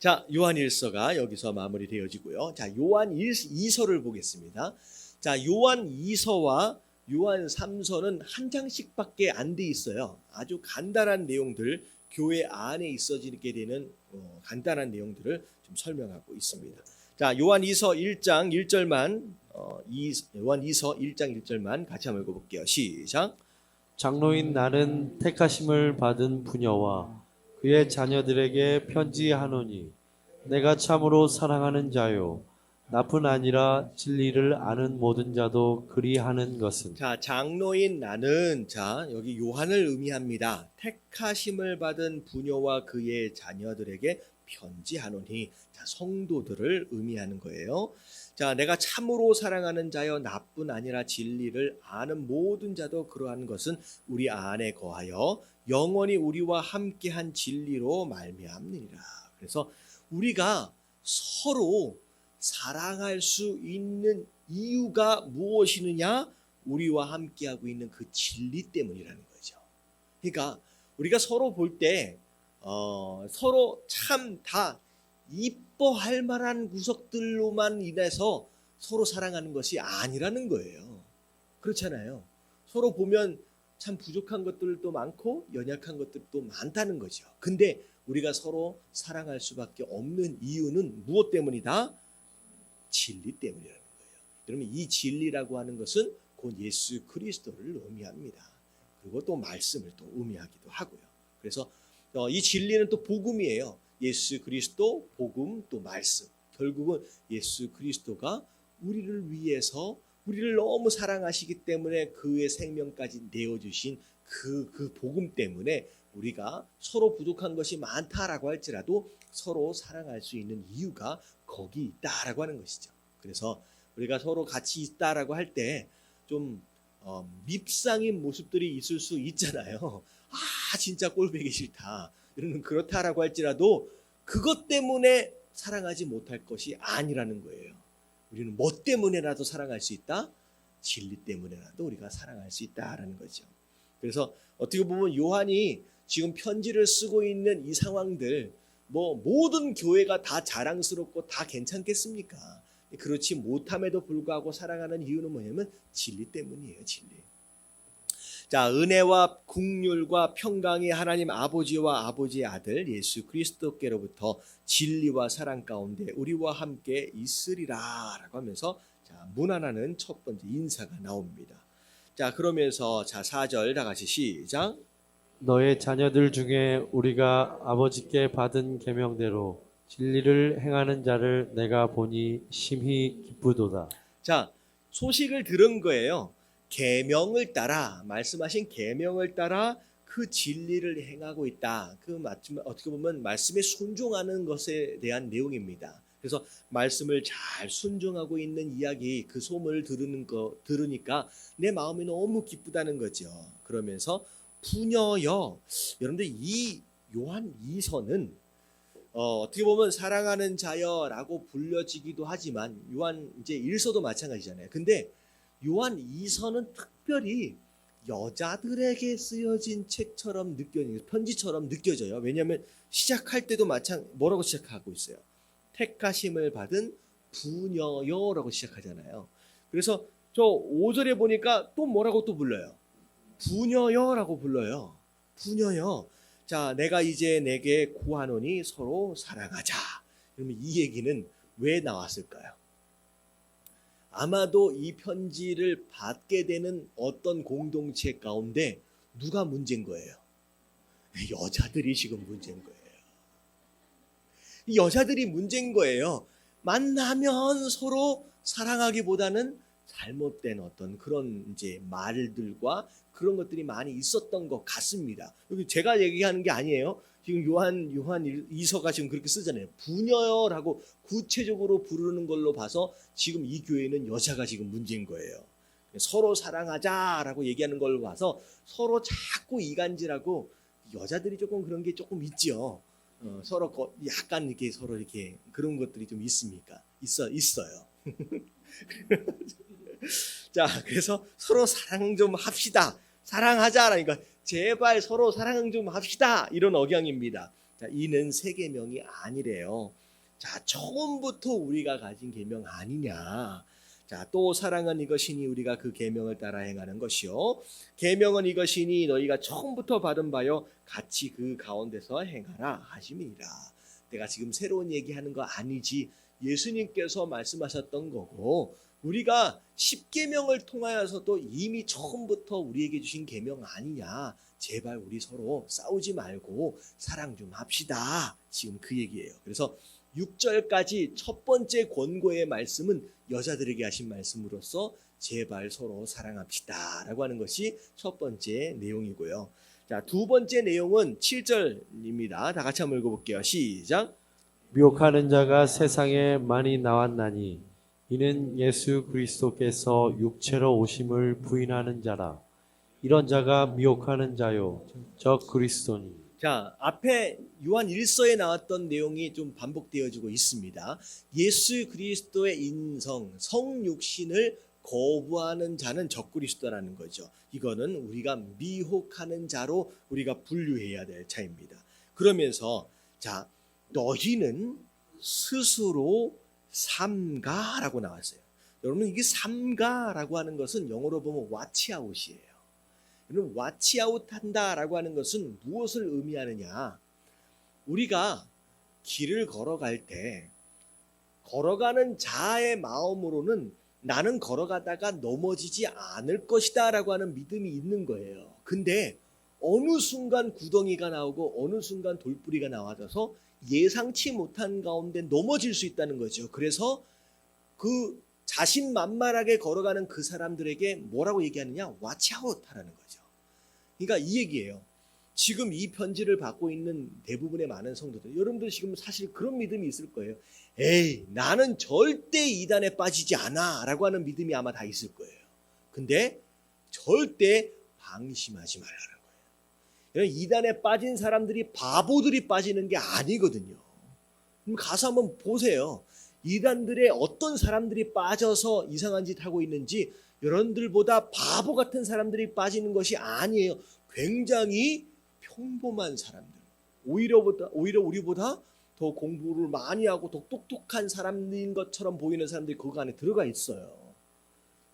자, 요한일서가 여기서 마무리되어지고요. 자, 요한2서를 보겠습니다. 자, 요한2서와 요한3서는 한 장씩밖에 안 돼 있어요. 아주 간단한 내용들, 교회 안에 있어지게 되는 간단한 내용들을 좀 설명하고 있습니다. 자, 요한2서 1장 1절만 요한2서 1장 1절만 같이 한번 읽어볼게요. 시작. 장로인 나는 택하심을 받은 부녀와 그의 자녀들에게 편지하노니 내가 참으로 사랑하는 자요 나뿐 아니라 진리를 아는 모든 자도 그리하는 것은. 자, 장로인 나는, 자, 여기 요한을 의미합니다. 택하심을 받은 부녀와 그의 자녀들에게 편지하노니, 자, 성도들을 의미하는 거예요. 자, 내가 참으로 사랑하는 자여 나뿐 아니라 진리를 아는 모든 자도 그러한 것은 우리 안에 거하여 영원히 우리와 함께한 진리로 말미암느니라. 그래서 우리가 서로 사랑할 수 있는 이유가 무엇이느냐? 우리와 함께하고 있는 그 진리 때문이라는 거죠. 그러니까 우리가 서로 볼 때 서로 참 다 이뻐할 만한 구석들로만 인해서 서로 사랑하는 것이 아니라는 거예요. 그렇잖아요. 서로 보면 참 부족한 것들도 많고 연약한 것들도 많다는 거죠. 근데 우리가 서로 사랑할 수밖에 없는 이유는 무엇 때문이다? 진리 때문이라는 거예요. 여러분, 이 진리라고 하는 것은 곧 예수 그리스도를 의미합니다. 그리고 또 말씀을 또 의미하기도 하고요. 그래서 이 진리는 또 복음이에요. 예수 그리스도, 복음, 또 말씀. 결국은 예수 그리스도가 우리를 위해서 우리를 너무 사랑하시기 때문에 그의 생명까지 내어주신 그 복음 때문에 우리가 서로 부족한 것이 많다라고 할지라도 서로 사랑할 수 있는 이유가 거기 있다라고 하는 것이죠. 그래서 우리가 서로 같이 있다라고 할 때 좀 밉상인 모습들이 있을 수 있잖아요. 아, 진짜 꼴보기 싫다. 이러는 그렇다라고 할지라도 그것 때문에 사랑하지 못할 것이 아니라는 거예요. 우리는 뭐 때문에라도 사랑할 수 있다? 진리 때문에라도 우리가 사랑할 수 있다라는 거죠. 그래서 어떻게 보면 요한이 지금 편지를 쓰고 있는 이 상황들, 뭐 모든 교회가 다 자랑스럽고 다 괜찮겠습니까? 그렇지 못함에도 불구하고 사랑하는 이유는 뭐냐면 진리 때문이에요. 진리. 자, 은혜와 긍휼과 평강이 하나님 아버지와 아버지의 아들 예수 그리스도께로부터 진리와 사랑 가운데 우리와 함께 있으리라 라고 하면서 자, 문안하는 첫 번째 인사가 나옵니다. 자, 그러면서 자, 4절 다 같이 시작. 너의 자녀들 중에 우리가 아버지께 받은 계명대로 진리를 행하는 자를 내가 보니 심히 기쁘도다. 자, 소식을 들은 거예요. 계명을 따라, 말씀하신 계명을 따라 그 진리를 행하고 있다. 그 어떻게 보면 말씀에 순종하는 것에 대한 내용입니다. 그래서 말씀을 잘 순종하고 있는 이야기, 그 소문을 들으니까 내 마음이 너무 기쁘다는 거죠. 그러면서 부녀여, 여러분들 이 요한 2서는 어떻게 보면 사랑하는 자여라고 불려지기도 하지만 요한 이제 1서도 마찬가지잖아요. 근데 요한 2서는 특별히 여자들에게 쓰여진 책처럼 편지처럼 느껴져요. 왜냐하면 시작할 때도 뭐라고 시작하고 있어요? 택하심을 받은 부녀여라고 시작하잖아요. 그래서 저 5절에 보니까 또 뭐라고 또 불러요? 부녀여라고 불러요. 부녀여. 자, 내가 이제 내게 구하노니 서로 사랑하자. 그러면 이 얘기는 왜 나왔을까요? 아마도 이 편지를 받게 되는 어떤 공동체 가운데 누가 문제인 거예요? 여자들이 지금 문제인 거예요. 이 여자들이 문제인 거예요. 만나면 서로 사랑하기보다는 잘못된 어떤 그런 이제 말들과 그런 것들이 많이 있었던 것 같습니다. 여기 제가 얘기하는 게 아니에요. 지금 요한 2서가 지금 그렇게 쓰잖아요. 부녀라고 구체적으로 부르는 걸로 봐서 지금 이 교회는 여자가 지금 문제인 거예요. 서로 사랑하자라고 얘기하는 걸로 봐서 서로 자꾸 이간질하고 여자들이 조금 그런 게 조금 있죠. 서로 약간 이렇게 서로 이렇게 그런 것들이 좀 있어요. 자, 그래서 서로 사랑 좀 합시다. 사랑하자라니까 제발 서로 사랑 좀 합시다. 이런 억양입니다. 자, 이는 새 계명이 아니래요. 자, 처음부터 우리가 가진 계명 아니냐. 자, 또 사랑은 이것이니 우리가 그 계명을 따라 행하는 것이요. 계명은 이것이니 너희가 처음부터 받은 바요 같이 그 가운데서 행하라 하심이니라. 내가 지금 새로운 얘기하는 거 아니지. 예수님께서 말씀하셨던 거고 우리가 십계명을 통하여서도 이미 처음부터 우리에게 주신 계명 아니냐. 제발 우리 서로 싸우지 말고 사랑 좀 합시다. 지금 그 얘기예요. 그래서 6절까지 첫 번째 권고의 말씀은 여자들에게 하신 말씀으로서 제발 서로 사랑합시다 라고 하는 것이 첫 번째 내용이고요. 자, 두 번째 내용은 7절입니다. 다 같이 한번 읽어볼게요. 시작. 미혹하는 자가 세상에 많이 나왔나니 이는 예수 그리스도께서 육체로 오심을 부인하는 자라. 이런 자가 미혹하는 자요 저 그리스도니. 자, 앞에 요한 1서에 나왔던 내용이 좀 반복되어지고 있습니다. 예수 그리스도의 인성, 성육신을 거부하는 자는 적그리스도라는 거죠. 이거는 우리가 미혹하는 자로 우리가 분류해야 될 차입니다. 그러면서 자, 너희는 스스로 삼가라고 나왔어요. 여러분 이게 삼가라고 하는 것은 영어로 보면 와치아웃이에요. 여러분 와치아웃 한다라고 하는 것은 무엇을 의미하느냐? 우리가 길을 걸어갈 때 걸어가는 자의 마음으로는 나는 걸어가다가 넘어지지 않을 것이다 라고 하는 믿음이 있는 거예요. 근데 어느 순간 구덩이가 나오고 어느 순간 돌뿌리가 나와져서 예상치 못한 가운데 넘어질 수 있다는 거죠. 그래서 그 자신만만하게 걸어가는 그 사람들에게 뭐라고 얘기하느냐? watch out 하라는 거죠. 그러니까 이 얘기예요. 지금 이 편지를 받고 있는 대부분의 많은 성도들, 여러분들 지금 사실 그런 믿음이 있을 거예요. 에이, 나는 절대 이단에 빠지지 않아 라고 하는 믿음이 아마 다 있을 거예요. 근데 절대 방심하지 말라는 거예요. 이단에 빠진 사람들이 바보들이 빠지는 게 아니거든요. 그럼 가서 한번 보세요. 이단들의 어떤 사람들이 빠져서 이상한 짓 하고 있는지 여러분들보다 바보 같은 사람들이 빠지는 것이 아니에요. 굉장히 평범한 사람들. 오히려 우리보다 더 공부를 많이 하고 더 똑똑한 사람인 것처럼 보이는 사람들이 그 안에 들어가 있어요.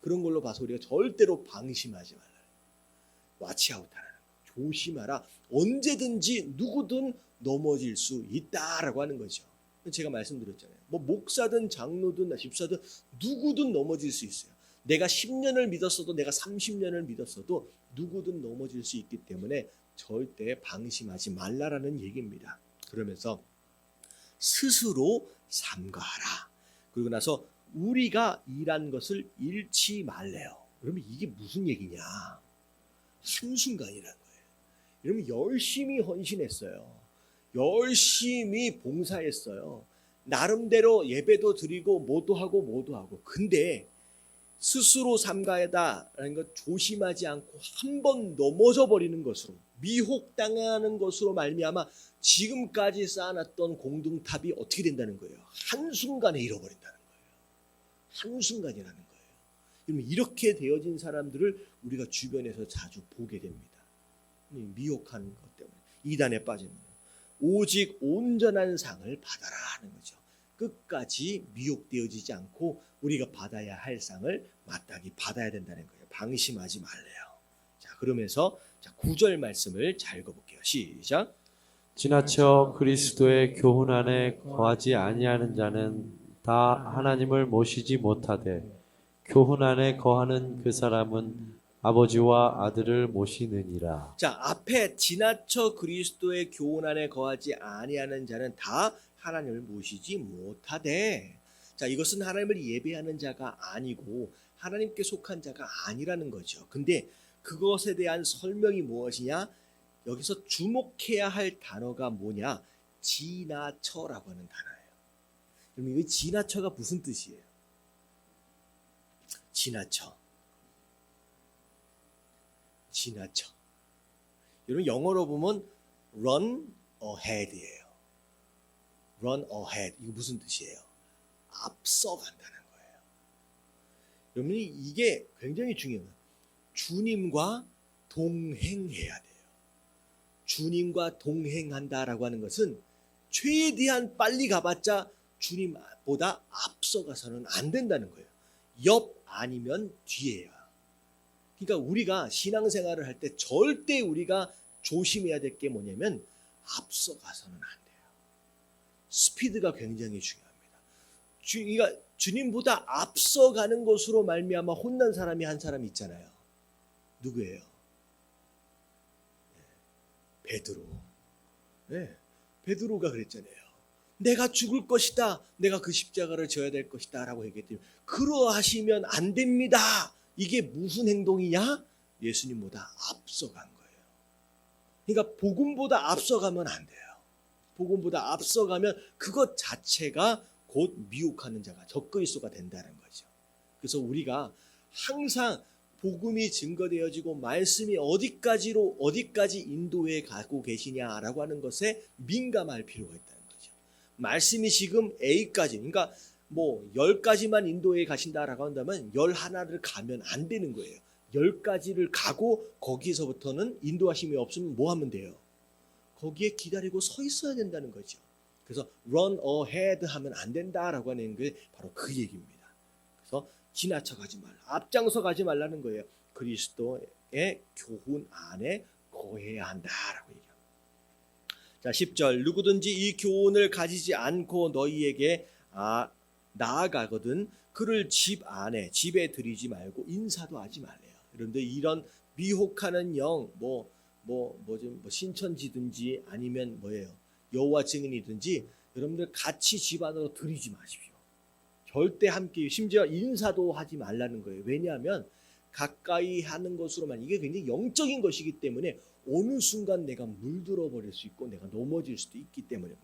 그런 걸로 봐서 우리가 절대로 방심하지 말아요. 와치아웃하라는 거. 조심하라. 언제든지 누구든 넘어질 수 있다라고 하는 거죠. 제가 말씀드렸잖아요. 뭐 목사든 장로든 집사든 누구든 넘어질 수 있어요. 내가 10년을 믿었어도 내가 30년을 믿었어도 누구든 넘어질 수 있기 때문에 절대 방심하지 말라라는 얘기입니다. 그러면서 스스로 삼가하라. 그리고 나서 우리가 일한 것을 잃지 말래요. 그러면 이게 무슨 얘기냐? 한순간이라는 거예요. 여러분 열심히 헌신했어요. 열심히 봉사했어요. 나름대로 예배도 드리고 뭐도 하고 근데 스스로 삼가하다라는 것 조심하지 않고 한 번 넘어져 버리는 것으로 미혹당하는 것으로 말미암아 지금까지 쌓아놨던 공동탑이 어떻게 된다는 거예요? 한순간에 잃어버린다는 거예요. 한순간이라는 거예요. 여러분 이렇게 되어진 사람들을 우리가 주변에서 자주 보게 됩니다. 미혹하는 것 때문에 이단에 빠지는 거예요. 오직 온전한 상을 받아라 하는 거죠. 끝까지 미혹되어지지 않고 우리가 받아야 할 상을 마땅히 받아야 된다는 거예요. 방심하지 말래요. 자, 그러면서 9절 말씀을 잘 읽어볼게요. 시작. 지나쳐 그리스도의 교훈 안에 거하지 아니하는 자는 다 하나님을 모시지 못하되 교훈 안에 거하는 그 사람은 아버지와 아들을 모시느니라. 자, 앞에 지나쳐 그리스도의 교훈 안에 거하지 아니하는 자는 다 하나님을 모시지 못하되. 자, 이것은 하나님을 예배하는 자가 아니고 하나님께 속한 자가 아니라는 거죠. 근데 그것에 대한 설명이 무엇이냐? 여기서 주목해야 할 단어가 뭐냐? 지나쳐라고 하는 단어예요. 그럼 이 지나쳐가 무슨 뜻이에요? 지나쳐. 여러분 영어로 보면 run ahead이에요. run ahead. 이거 무슨 뜻이에요? 앞서간다는 거예요. 여러분 이게 굉장히 중요해요. 주님과 동행해야 돼요. 주님과 동행한다라고 하는 것은 최대한 빨리 가봤자 주님보다 앞서가서는 안 된다는 거예요. 옆 아니면 뒤에야. 그러니까 우리가 신앙생활을 할 때 절대 우리가 조심해야 될 게 뭐냐면 앞서가서는 안 돼요. 스피드가 굉장히 중요합니다. 그러니까 주님보다 앞서가는 것으로 말미암아 혼난 사람이 한 사람 있잖아요. 누구예요? 베드로. 네, 베드로가 그랬잖아요. 내가 죽을 것이다. 내가 그 십자가를 져야 될 것이다. 라고 얘기했더니 그러하시면 안 됩니다. 이게 무슨 행동이냐? 예수님보다 앞서간 거예요. 그러니까 복음보다 앞서가면 안 돼요. 복음보다 앞서가면 그것 자체가 곧 미혹하는 자가 적그리스도가 된다는 거죠. 그래서 우리가 항상 복음이 증거되어지고 말씀이 어디까지 인도해 가고 계시냐라고 하는 것에 민감할 필요가 있다는 거죠. 말씀이 지금 A까지, 그러니까 뭐 10가지만 인도해 가신다라고 한다면 11를 가면 안 되는 거예요. 10가지를 가고 거기서부터는 인도하심이 없으면 뭐 하면 돼요? 거기에 기다리고 서 있어야 된다는 거죠. 그래서 run ahead 하면 안 된다라고 하는 게 바로 그 얘기입니다. 그래서 지나쳐 가지 말라. 앞장서 가지 말라는 거예요. 그리스도의 교훈 안에 거해야 한다라고 얘기합니다. 자, 10절. 누구든지 이 교훈을 가지지 않고 너희에게 나아가거든 그를 집에 들이지 말고 인사도 하지 말래요. 그런데 이런 미혹하는 영, 신천지든지 아니면 뭐예요? 여호와 증인이든지 여러분들 같이 집 안으로 들이지 마십시오. 절대 함께, 심지어 인사도 하지 말라는 거예요. 왜냐하면 가까이 하는 것으로만 이게 굉장히 영적인 것이기 때문에 어느 순간 내가 물들어 버릴 수 있고 내가 넘어질 수도 있기 때문에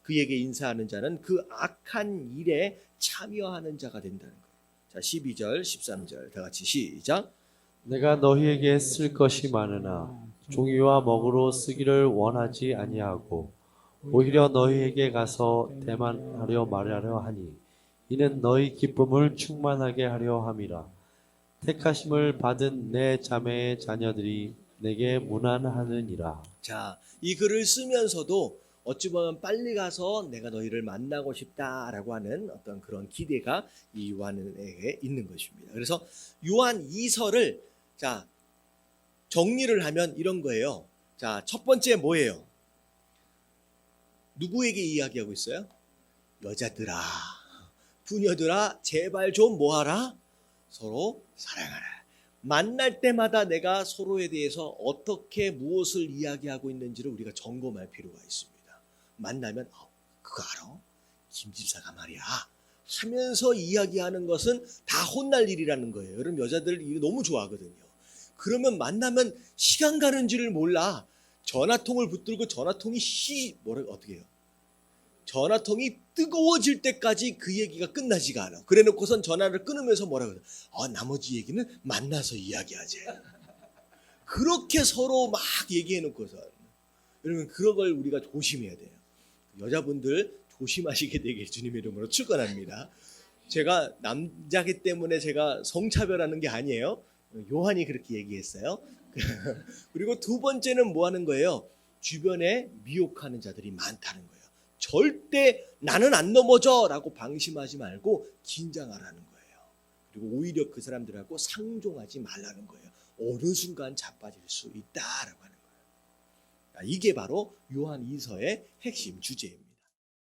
그에게 인사하는 자는 그 악한 일에 참여하는 자가 된다는 거예요. 자, 12절, 13절 다 같이 시작. 내가 너희에게 쓸 것이 많으나 종이와 먹으로 쓰기를 원하지 아니하고 오히려 너희에게 가서 대만하려 말하려 하니 이는 너희 기쁨을 충만하게 하려 함이라. 택하심을 받은 내 자매의 자녀들이 내게 문안하느니라. 자, 이 글을 쓰면서도 어찌 보면 빨리 가서 내가 너희를 만나고 싶다라고 하는 어떤 그런 기대가 이 요한에게 있는 것입니다. 그래서 요한 2서를 자, 정리를 하면 이런 거예요. 자, 첫 번째 뭐예요? 누구에게 이야기하고 있어요? 여자들아, 부녀들아, 제발 좀 뭐하라? 서로 사랑하라. 만날 때마다 내가 서로에 대해서 어떻게 무엇을 이야기하고 있는지를 우리가 점검할 필요가 있습니다. 만나면 그거 알아? 김 집사가 말이야 하면서 이야기하는 것은 다 혼날 일이라는 거예요. 여러분 여자들 이거 너무 좋아하거든요. 그러면 만나면 시간 가는 줄을 몰라. 전화통을 붙들고 전화통이 어떻게 해요? 전화통이 뜨거워질 때까지 그 얘기가 끝나지가 않아. 그래 놓고선 전화를 끊으면서 뭐라고 해요? 나머지 얘기는 만나서 이야기하지. 그렇게 서로 막 얘기해 놓고선 여러분 그런 걸 우리가 조심해야 돼요. 여자분들 조심하시게 되길 주님의 이름으로 축원합니다. 제가 남자기 때문에 제가 성차별하는 게 아니에요. 요한이 그렇게 얘기했어요. 그리고 두 번째는 뭐 하는 거예요? 주변에 미혹하는 자들이 많다는 거예요. 절대 나는 안 넘어져 라고 방심하지 말고 긴장하라는 거예요. 그리고 오히려 그 사람들하고 상종하지 말라는 거예요. 어느 순간 자빠질 수 있다라고 하는 거예요. 이게 바로 요한 2서의 핵심 주제입니다.